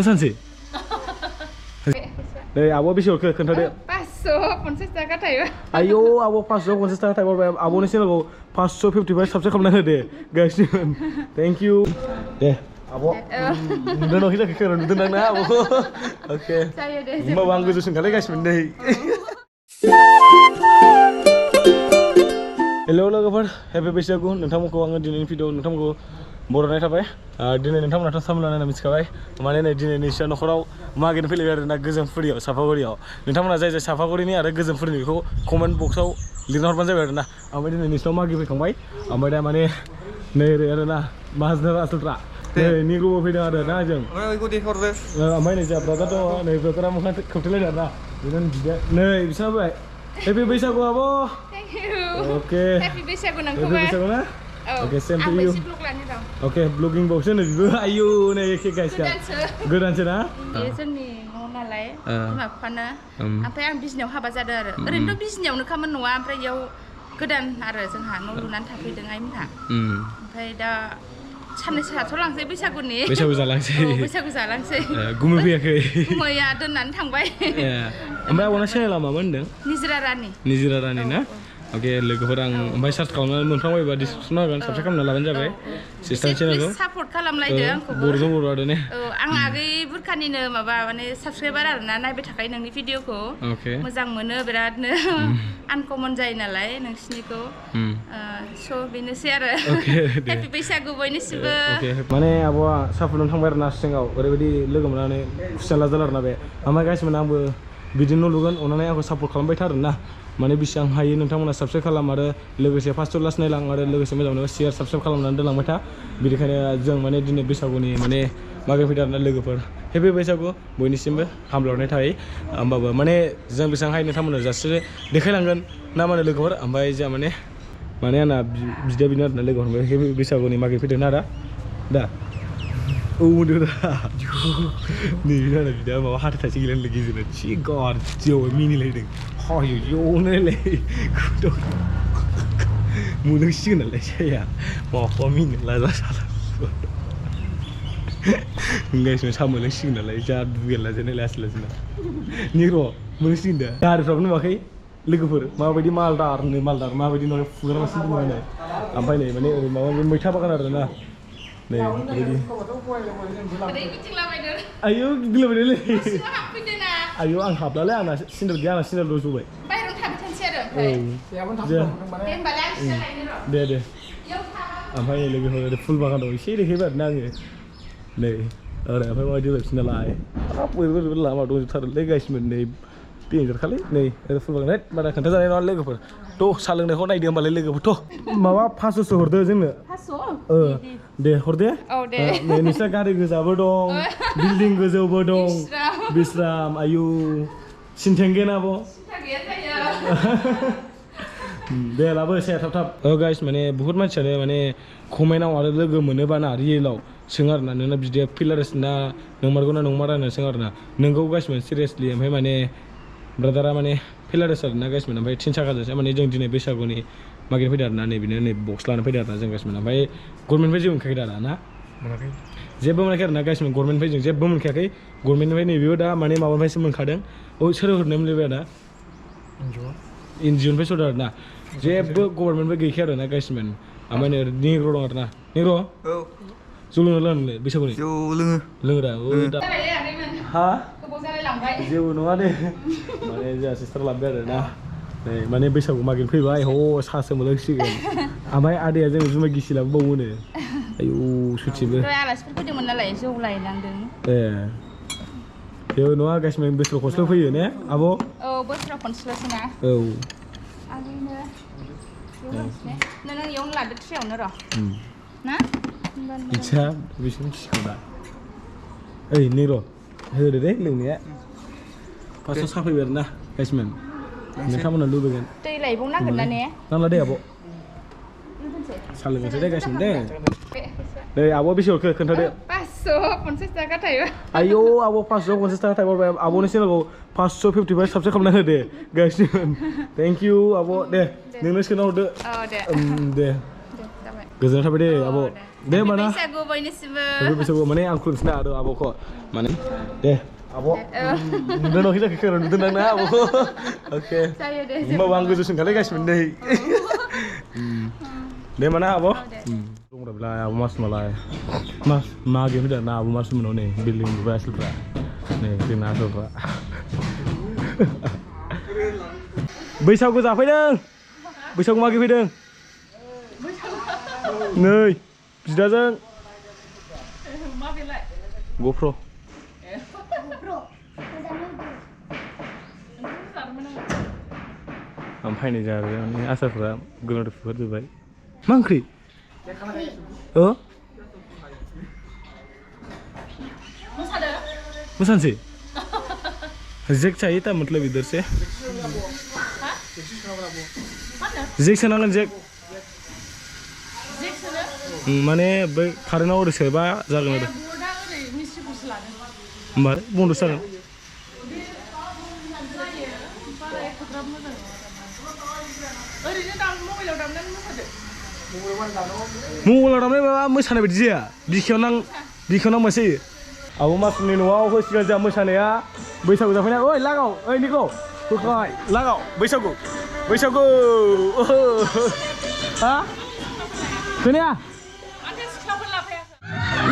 मोसानोसै नै आब' बेसे हरखो खोन्थादो 550 थाखा थायो आयौ आब' 550 थाखा थाइबाय आब'नि चेनेलखौ 555 साबस्क्राइब खालामना होदे गाइसमोन थेंक इउ दे आब' नुदों जाखो नुदों ना आब' अके होमबा आं गोजौ सोंखालै गाइसमोन नै हेलौ लोगोफोर हेपि बैसागु नोंथांमोनखौ आङो दिनैनि भिडिअ नोंथांमोनखौ बरायनाय थाबाय दिनै नोंथांमोनाथ' सामलायना नायना मिथिखाबाय माने नै दिनै नोंस्रा न'खराव मागिनो फैलायबाय आरोना गोजोनफुरियाव सापागुरियाव नोंथांमोना जाय जाय सापागुरिनि आरो गोजोनफुरिनि बेखौ कमेन्ट बक्सआव लिरना हरबानो जाबाय आरोना ओमफ्राय दिनै नोंसिनाव मागि फैखांबाय ओमफ्राय दा माने नै ओरै आरोना माहाजोन आसलफ्रा नै निग्र'बो फैदों आरो ना जों ओमफ्राय नै जोंहा ब्रादार दङ नै ब्रादारा मोखां खोबथेलायदों आरोना बिदिनो बिदा नै बिसोर फैबाय हेपि बैसागु आब' ओके हेपि बैसागु नोंखौबो okay same to you okay blogging बावसो नै बिबो आयौ नै एखे गाइसका गोदानसो ना बेयो जोंनि न' नालाय बिमा बिफानो ओमफ्राय आं बिजनियाव हाबा जादों आरो ओरैनोथ' बिजनियावनो खामोन न'आ ओमफ्राय इयाव गोदान आरो जोंहा न' लुनानै थाफैदों आइमोनहा ओमफ्राय दा साननैसो थाथ'लांसै बैसागु जालांसै गुमै फैयाखै गुमैया दोननानै थांबाय ओमफ्राय आब'ना चेनेला मामोन होनदों निजिरा रानि ना ओके लोगोफोर आं ओमफ्राय सार्च खालामनानै मोनफ्रांबायबा डिसक्रिपसनाव होगोन साबस्क्राइब खालामना लाबानो जाबाय सिस्टार चेनेलखौ सापर्ट खालामलायदो आंखौबो बर'जों बर' आरो ने आं आगै बुरखानिनो माबा माने साबस्क्राइबार आरोना नायबाय थाखायो नोंनि भिडिअखौ मोजां मोनो बिरादनो आनकमन जायो नालाय नोंसिनिखौ स' बेनोसै आरो हेपि बैसागु बयनिसिमबो माने आब'आ सापर्टनो थांबाय आरो ना सिङाव ओरैबायदि लोगो मोननानै खुसिया लाजाल आरोना बे ओमफ्राय गाइसमोन आंबो बिदिनो न' लुगोन अननानै आंखौ सापर्ट खालामबाय था आरोना माने बेसेबां हायो नोंथांमोना साबस्क्राइब खालाम आरो लोगोसे फार्स्ट लास्ट नायलां आरो लोगोसे मोजां मोनोबा शेयार साबस्क्राइब खालामनानै दोनलांबाय था बेनिखायनो जों माने दिनै बैसागुनि माने मागै फैदों आरोना लोगोफोर हेपि बैसागु बयनिसिमबो हामलायहरनाय थाबाय होमबाबो माने जों बेसेबां हायो नोंथांमोना जास्ट देखायलांगोन ना माने लोगोफोर ओमफ्राय जोंहा माने आंना बिदा बिनो आरोना लोगोफोर हेपि बैसागुनि मागै फैदों ना दा औ होनदों दा नै आंना बिदा माबा हाथाय थाइसे गैलानो गेजेराव थि गाज्रियाव मिनिलायदों हायो ज'नोलाय मोनलोंसिगोन नालाय जाया माबा मिनिला जासाला गाइसनो सा मोनलोंसिगोन नालाय जा दुगैला जेने लासै लासैना निग्र' मोनलोंसिगोन दा गारिफ्राबो नुवाखै लोगोफोर माबायदि मालदार माबायदि न'आव फुगारगासिनो दङ नै ओमफ्राय नै माने ओरै माबा मैथा बागान आरोना नै बेबायदि आयौ गिदिंलाबायदोलै आयौ आं हाबलालै आंना सिन्देल गैया आंना सिन्देल रज'बाय दे ओमफ्राय लोगोफोर ओरै फुल बागान दं एसे देखायबाय आरोना आङो नै ओरै ओमफ्राय माबायदि जाबसिन नालाय बोरैबा लामा दंजोबथारोलै गाइसमोन नै बेंजारखालै नै ओरै फुल बागान बारा खोन्थाजानाय नङा लोगोफोर थ' सा लोंनायखौ नायदो होमबालाय लोगोफोर थ' माबा 500सो हरदो जोंनो दे हरदे नै नोंस्रा गारि गोजाबो दं बिल्डिं गोजौबो दं बिस्राम आयु सिन्थेंगेन आब' दे लाबो साया थाब गाइस माने बुहुत मानसियानो माने कमेन्टआव आरो लोगो मोनोबा ना रियेलाव सोङो आरोना नोंना बिदिया फिलारेस ना नंमारगौ ना नंमारा होनना सोङो आरोना नोंगौ गाइसमोन सिरियासलि ओमफ्राय माने ब्रादारा माने फिलारेस आरोना गाइसमोन ओमफ्राय 3 साखाजोंसो माने जों दिनै बैसागुनि मागिनो फैदों आरोना नै बिनो नै बक्स लाना फैदों आरोना जों गाइसमोन ओमफ्राय गभर्नमेन्टनिफ्राय जेबो मोनखायाखै आरो ना जेबो मोनाखै आरोना गाइसमोन गभर्नमेन्टनिफ्राय जों जेबो मोनखायाखै गभर्नमेन्टनिफ्राय नैबेबो दा माने माबानिफ्रायसो मोनखादों सोर हरनाय मोनलायबाय आदा एनजिअनिफ्राय सर आरोना जेबो गभर्नमेन्टनिफ्राय गैखाया आरोना गाइसमोन ओमफ्राय नै निग्र' दं आरोना निग्र' जौ लोङो लोंनोलाय बैसागुनि जौ लोङो दा हा जेबो नङा दे माने जोंहा सिस्टार लाबोबाय आरोना नै माने बैसागु मागिनो फैबाय सासो मोनलोंसिगोन ओमफ्राय आदैया जों जुमाय गिसि लाबोबावोनो आयौ सुथिबो आलासिफोर फैदोंमोन नालाय जौ लायलांदों जेबो नङा गाइसमोन बोसोराव खनसेल' फैयो ने आब' औ बोसोराव खनसेल'सो ना आगैनो नों इयावनो लादो ट्रेयावनो र' ना इच्छा बेसेबां मिथिखाव दा ओइ निग्र' होदो दे लोंनाया फार्स्टआव साफैबाय आरोना गाइसमोन नोंथांमोना लुबैगोन दै लायबावनांगोन ना ने नांला दे आब' सा लोंनोसै दे गाइसमोन दे नै आब' बेसे हरखो खोन्थादो 550 थाखा थायो आयौ आब' 550 थाखा थाइबाय आब'नि चेनेलखौ 555 साबस्क्राइब खालामना होदे गाइसमोन थेंक इउ आब' दे नोंनो सोना हरदो दे दे जाबाय गोजोननाय थाबाय दे आब' दे होमबा ना बैसागु बयनिसिमबो बैसागु माने आं खुलुमसिना आरो आब'खौ माने दे आब' नुदों जाखो खोनानो नुदों ना आब'खौ अके होमबाबो आं गोजौसिन खालायगासिनो नै दे होमबा ना आब' दंब्ला आब' मासुमालाय मा गेम होदों ना आब' मासुमनाव नै बिल्डिं लुबाय आसोलफ्रा नै जोंना आसोलफ्रा बैसागु जाफैदों बैसागु मागि फैदों नै बिदाजों गप्र ओमफ्राय नै जाबाय माने आसारफ्रा गोलोमदै फुहरजोब्बाय मा ओंख्रि मोसानोसै जेक चाहिए था मतलब इधर से जेक सोनांगोन जेक माने बै कारेन्टआव ओरै सोबा जागोन आरो होमबा बन्द' जागोन मबाइलाव दामनाय माबा मोसानाय बायदि जाया बिखायाव नां मोसायो आब' मासुमनि न'आव होसिगोन जोंहा मोसानाया बैसागु जाफैनाय ओइ लागाव ओइ निखौ होखाय लागाव बैसागु हा खोनाया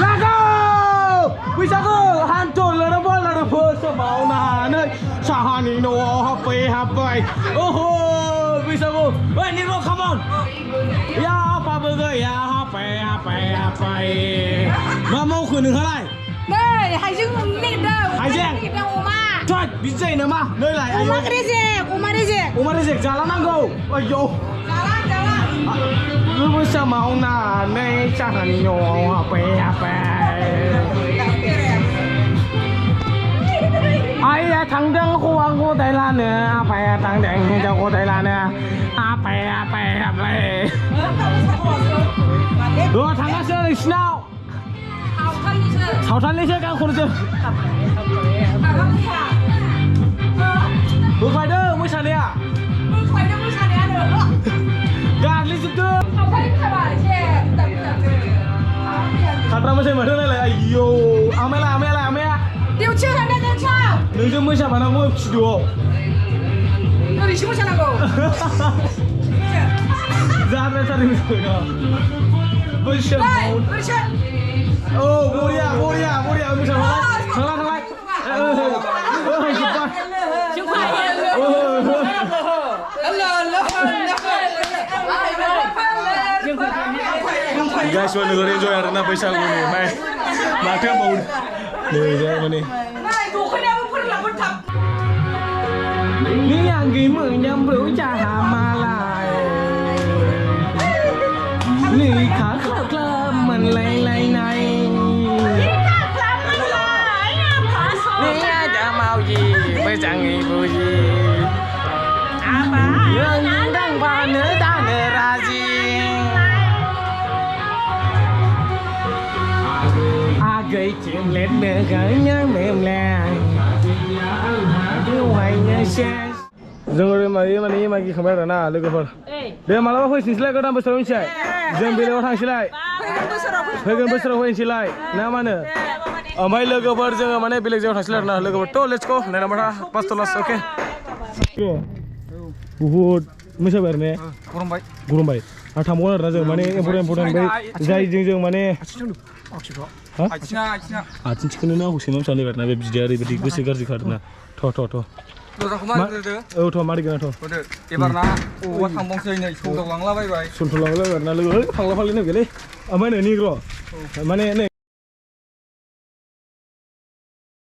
लागाव बैसागु हान्थु लोरबाव फोसावनानै साहानि न'आव हाबबाय ओहो बैसागु ओइ निखौ खामन या हाबबाबो गैया हाबबाय मा मावखो नोंहालाय नै हाइजें हाइजें अमा थोद बिदि जायो नामा नै लाय अमा रेजेक जालानांगौ आयौ गोबोसा मावनानै साहानि न'आव हाबबाय आइया थांदों हौवा गदाय लानो आफाया थांदों हिनजाव गदाय लानो आफाया थांगासिनो नोंसिनाव सावथालनिसो गांखौनोसो होखायदों मोसानाया गाग्लिजोबदों खाट्रा मोसायो माथो नायलाय आयौ आमाया नोंजों मोसाफानांगौ भिडिअ'आव ओरैसो मोसानांगौ जाद्रायथारै मोसाबाय औ बरिया मोसाबाय थांलाय guys want to enjoy arena बैसागुनि माथो बावो नै जाय माने ni anggi menyambut cahaya malai ni khá khlam mình lay này ni đã mau gì mới chẳng nghĩ vui gì nhưng đang qua nữa ta nữa ra gì gây chuyện lết nữa gửi nhớ mềm làng जों ओरै माने मागि खांबाय आरो ना लोगोफोर दे मालाबा फैफिनसैलाय गोदान बोसोराव मिथिबाय जों बेलेगाव थांसैलाय फैगोन बोसोराव फैनोसैलाय ना मा होनो ओमफ्राय लोगोफोर जोङो माने बेलेग जायगायाव थांसैलाय आरो ना लोगोफोर थ' लेट्स गो नायनामाथा पास्ता लास्ट अके बुहुद मोसाबाय आरो ने गरमबाय आरो थांबावगोन आरो ना जों माने इम्परटेन्ट बै जायजों जों माने आथिं थिखोनो नांगौ सोनानै सानो आरोना बे बिदिया ओरैबायदि गोसो गाज्रि खारोना थ' औ थ' मारिगोन एबार ना अबावबा थांबावसै नै सौदावलांलाबायबाय ना लोगो फांला फांलि नांगौलै ओमफ्राय नै निग्र' माने नै